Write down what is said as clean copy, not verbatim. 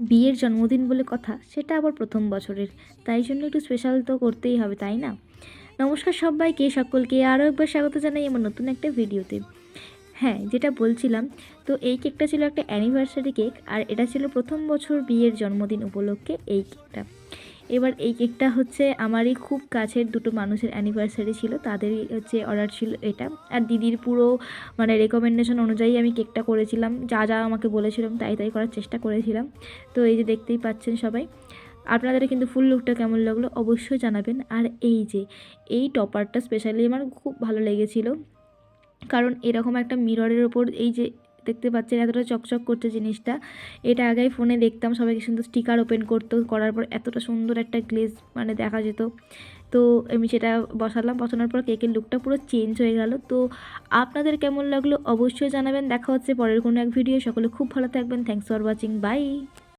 বিয়ের জন্মদিন বলে কথা, সেটা আবার প্রথম বছরের, তাই জন্য একটু স্পেশাল তো করতেই হবে, তাই না? নমস্কার সবাইকে, সকলকে আরও একবার স্বাগত জানাই আমার নতুন একটা ভিডিওতে। হ্যাঁ, যেটা বলছিলাম, তো এই কেকটা ছিল একটা অ্যানিভার্সারি কেক, আর এটা ছিল প্রথম বছর বিয়ের জন্মদিন উপলক্ষে এই কেকটা। এবার এই কেকটা হচ্ছে আমারই খুব কাছের দুটো মানুষের অ্যানিভার্সারি ছিল, তাদেরই হচ্ছে অর্ডার ছিল এটা। আর দিদির পুরো মানে রেকমেন্ডেশন অনুযায়ী আমি কেকটা করেছিলাম, যা যা আমাকে বলেছিলাম তাই তাই করার চেষ্টা করেছিলাম। তো এই যে দেখতেই পাচ্ছেন সবাই, আপনাদের কিন্তু ফুল লুকটা কেমন লাগলো অবশ্যই জানাবেন। আর এই যে এই টপারটা স্পেশালি আমার খুব ভালো লেগেছিলো, কারণ এরকম একটা মিররের ওপর এই যে দেখতে পাচ্ছেন এতটা চকচক করছে জিনিসটা, এটা আগেই ফোনে দেখতাম সবাইকে সুন্দর স্টিকার ওপেন করতো, করার পর এতটা সুন্দর একটা গ্লেজ মানে দেখা যেত। তো আমি সেটা বসানোর পর কেকের লুকটা পুরো চেঞ্জ হয়ে গেল। তো আপনাদের কেমন লাগলো অবশ্যই জানাবেন। দেখা হচ্ছে পরের কোনো এক ভিডিও। সকলে খুব ভালো থাকবেন। Thanks for watching, by.